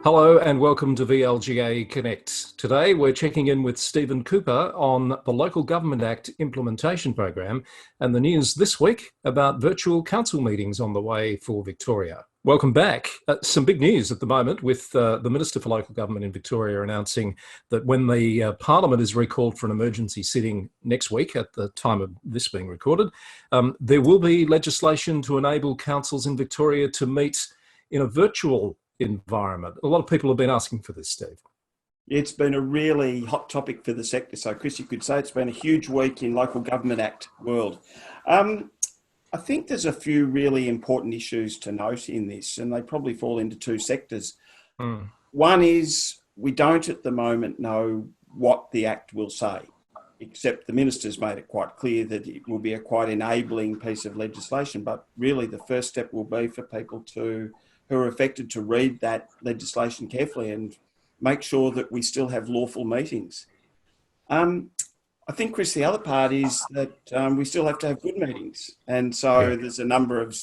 Hello and welcome to VLGA Connect. Today we're checking in with Stephen Cooper on the Local Government Act implementation program and the news this week about virtual council meetings on the way for Victoria. Welcome back. Some big news at the moment with the Minister for Local Government in Victoria announcing that when the Parliament is recalled for an emergency sitting next week at the time of this being recorded, there will be legislation to enable councils in Victoria to meet in a virtual environment. A lot of people have been asking for this, Steve. It's been a really hot topic for the sector. So, Chris, you could say it's been a huge week in Local Government Act world. I think there's a few really important issues to note in this, and they probably fall into two sectors. One is we don't at the moment know what the Act will say, except the Minister's made it quite clear that it will be a quite enabling piece of legislation. But really the first step will be for people who are affected to read that legislation carefully and make sure that we still have lawful meetings. I think, Chris, the other part is that we still have to have good meetings. And so there's a number of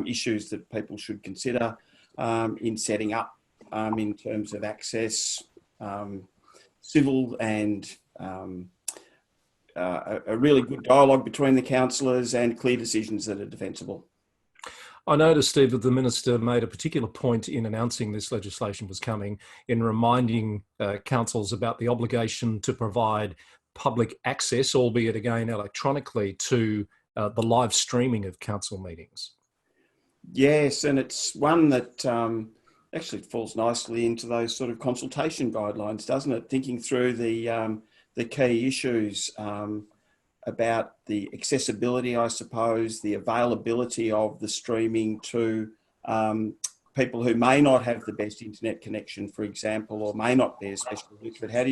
issues that people should consider in setting up in terms of access, civil and a really good dialogue between the councillors and clear decisions that are defensible. I noticed, Steve, that the Minister made a particular point in announcing this legislation was coming in reminding councils about the obligation to provide public access, albeit again electronically, to the live streaming of council meetings. Yes, and it's one that actually falls nicely into those sort of consultation guidelines, doesn't it? Thinking through the key issues about the accessibility, I suppose, the availability of the streaming to people who may not have the best internet connection, for example, or may not be especially literate. How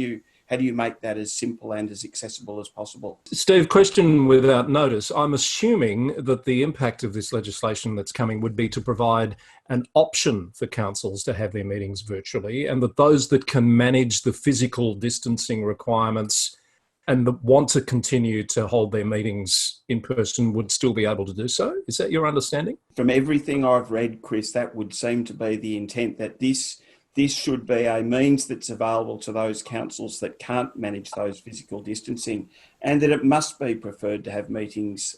do you make that as simple and as accessible as possible? Steve, question without notice. I'm assuming that the impact of this legislation that's coming would be to provide an option for councils to have their meetings virtually, and that those that can manage the physical distancing requirements and that want to continue to hold their meetings in person would still be able to do so. Is that your understanding? From everything I've read, Chris, that would seem to be the intent, that this should be a means that's available to those councils that can't manage those physical distancing, and that it must be preferred to have meetings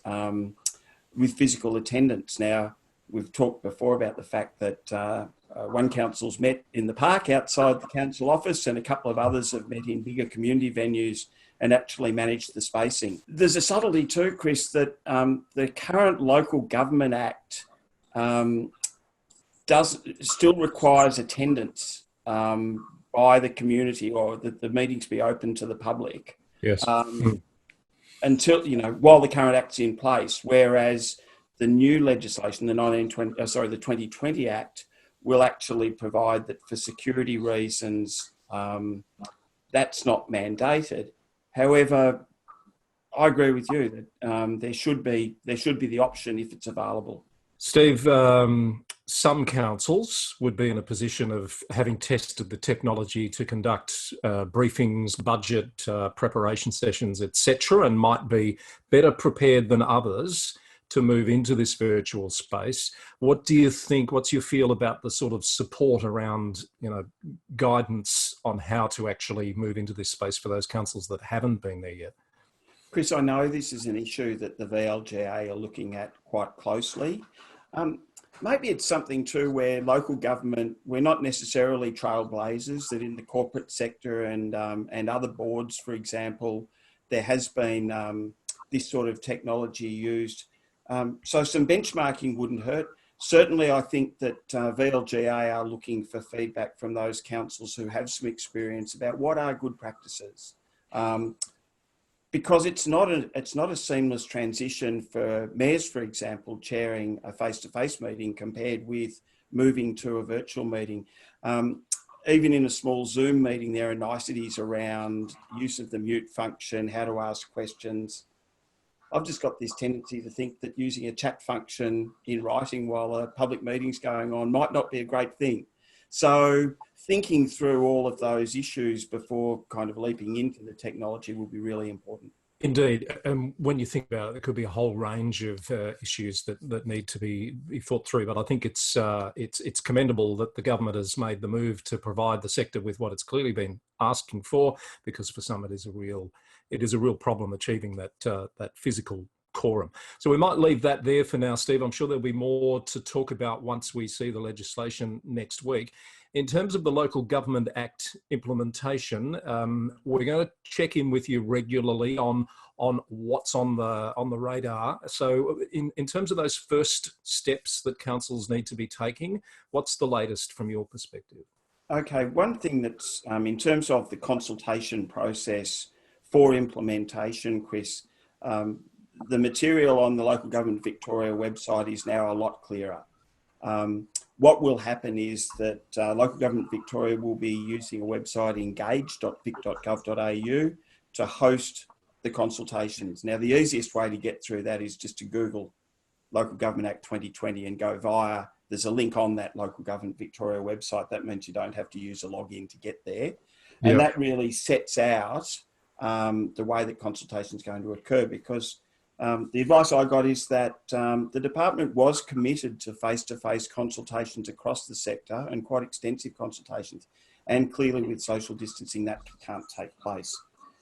with physical attendance. Now, we've talked before about the fact that one council's met in the park outside the council office and a couple of others have met in bigger community venues and actually manage the spacing. There's a subtlety too, Chris, that the current Local Government Act still requires attendance by the community, or that the meetings be open to the public. Yes. Until, while the current Act's in place, whereas the new legislation, the 2020 Act, will actually provide that for security reasons, that's not mandated. However, I agree with you that there should be the option if it's available. Steve, some councils would be in a position of having tested the technology to conduct briefings, budget preparation sessions, etc., and might be better prepared than others to move into this virtual space. What do you think? What's your feel about the sort of support around, guidance on how to actually move into this space for those councils that haven't been there yet? Chris, I know this is an issue that the VLGA are looking at quite closely. Maybe it's something too where local government, we're not necessarily trailblazers, that in the corporate sector and other boards, for example, there has been this sort of technology used. So some benchmarking wouldn't hurt. Certainly, I think that VLGA are looking for feedback from those councils who have some experience about what are good practices. Because it's not a seamless transition for mayors, for example, chairing a face-to-face meeting compared with moving to a virtual meeting. Even in a small Zoom meeting, there are niceties around use of the mute function, how to ask questions. I've just got this tendency to think that using a chat function in writing while a public meeting's going on might not be a great thing. So thinking through all of those issues before kind of leaping into the technology will be really important. Indeed, and when you think about it, there could be a whole range of issues that need to be thought through. But I think it's commendable that the government has made the move to provide the sector with what it's clearly been asking for, because for some it is a real problem achieving that physical quorum. So we might leave that there for now, Steve. I'm sure there'll be more to talk about once we see the legislation next week. In terms of the Local Government Act implementation, we're going to check in with you regularly on what's on the radar. So in terms of those first steps that councils need to be taking, what's the latest from your perspective? Okay, one thing that's in terms of the consultation process for implementation, Chris, the material on the Local Government Victoria website is now a lot clearer. What will happen is that Local Government Victoria will be using a website, engage.vic.gov.au, to host the consultations. Now, the easiest way to get through that is just to Google Local Government Act 2020 and go via, there's a link on that Local Government Victoria website. That means you don't have to use a login to get there. And that really sets out the way that consultation is going to occur, because the advice I got is that the department was committed to face-to-face consultations across the sector, and quite extensive consultations, and clearly with social distancing that can't take place.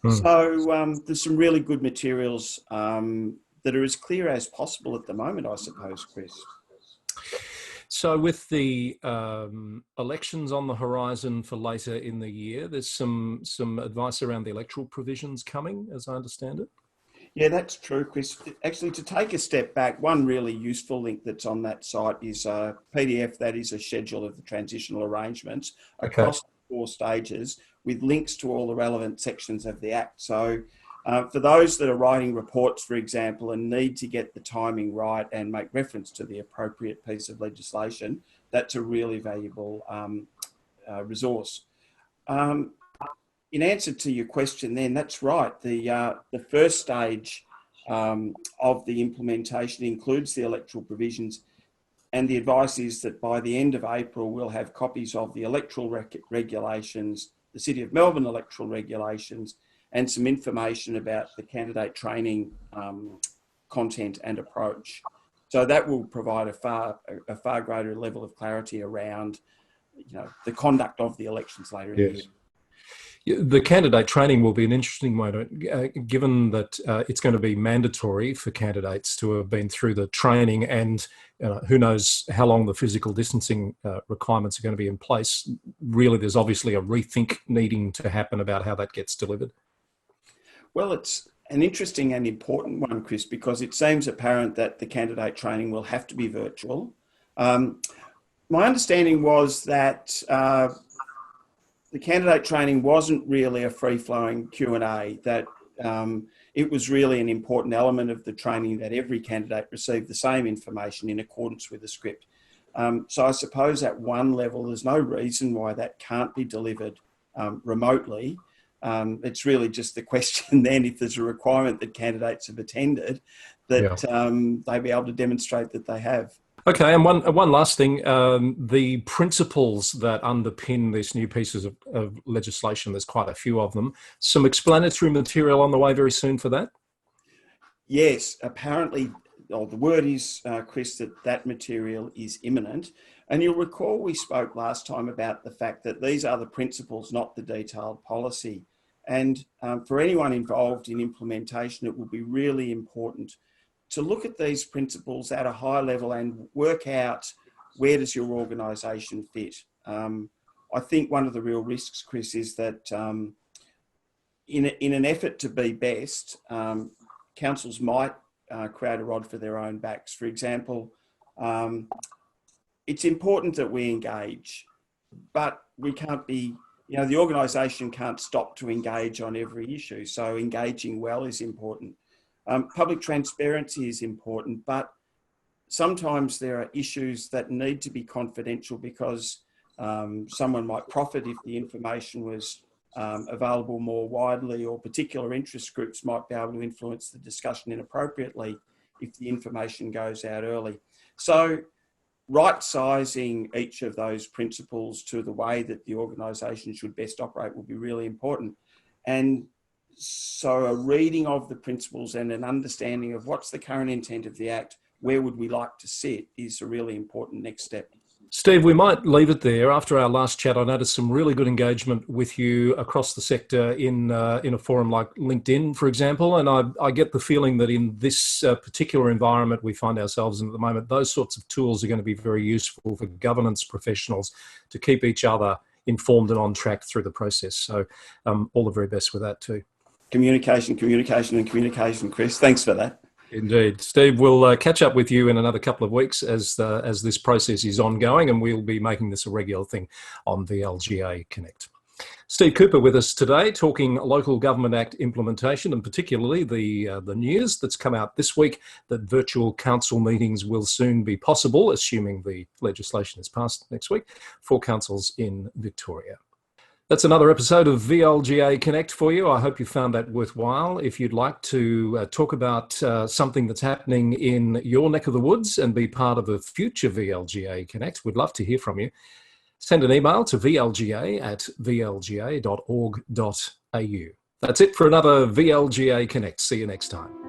So there's some really good materials that are as clear as possible at the moment, I suppose, Chris. So with the elections on the horizon for later in the year, there's some advice around the electoral provisions coming, as I understand it. Yeah, that's true, Chris. Actually, to take a step back, one really useful link that's on that site is a PDF that is a schedule of the transitional arrangements across 4 stages, with links to all the relevant sections of the Act. So for those that are writing reports, for example, and need to get the timing right and make reference to the appropriate piece of legislation, that's a really valuable resource. In answer to your question then, that's right. The first stage of the implementation includes the electoral provisions, and the advice is that by the end of April, we'll have copies of the electoral regulations, the City of Melbourne electoral regulations, and some information about the candidate training content and approach. So that will provide a far greater level of clarity around, the conduct of the elections later in the year. The candidate training will be an interesting one, given that it's going to be mandatory for candidates to have been through the training, and who knows how long the physical distancing requirements are going to be in place. Really, there's obviously a rethink needing to happen about how that gets delivered. Well, it's an interesting and important one, Chris, because it seems apparent that the candidate training will have to be virtual. My understanding was that the candidate training wasn't really a free-flowing Q&A, that it was really an important element of the training that every candidate received the same information in accordance with the script. So I suppose at one level, there's no reason why that can't be delivered remotely. It's really just the question then, if there's a requirement that candidates have attended, that they be able to demonstrate that they have. Okay, and one last thing, the principles that underpin these new pieces of legislation, there's quite a few of them. Some explanatory material on the way very soon for that? Yes, apparently, the word is, Chris, that material is imminent. And you'll recall we spoke last time about the fact that these are the principles, not the detailed policy. And for anyone involved in implementation, it will be really important to look at these principles at a high level and work out, where does your organisation fit. I think one of the real risks, Chris, is that in an effort to be best, councils might create a rod for their own backs. For example, it's important that we engage, but we can't be, the organisation can't stop to engage on every issue. So engaging well is important. Public transparency is important, but sometimes there are issues that need to be confidential because someone might profit if the information was available more widely, or particular interest groups might be able to influence the discussion inappropriately if the information goes out early. So right-sizing each of those principles to the way that the organisation should best operate will be really important. And So a reading of the principles and an understanding of what's the current intent of the Act, where would we like to sit, is a really important next step. Steve, we might leave it there. After our last chat, I noticed some really good engagement with you across the sector in a forum like LinkedIn, for example. And I get the feeling that in this particular environment we find ourselves in at the moment, those sorts of tools are going to be very useful for governance professionals to keep each other informed and on track through the process. So all the very best with that too. Communication, and communication, Chris. Thanks for that. Indeed. Steve, we'll catch up with you in another couple of weeks as this process is ongoing, and we'll be making this a regular thing on VLGA Connect. Steve Cooper with us today, talking Local Government Act implementation, and particularly the news that's come out this week that virtual council meetings will soon be possible, assuming the legislation is passed next week, for councils in Victoria. That's another episode of VLGA Connect for you. I hope you found that worthwhile. If you'd like to talk about something that's happening in your neck of the woods and be part of a future VLGA Connect, we'd love to hear from you. Send an email to vlga@vlga.org.au. That's it for another VLGA Connect. See you next time.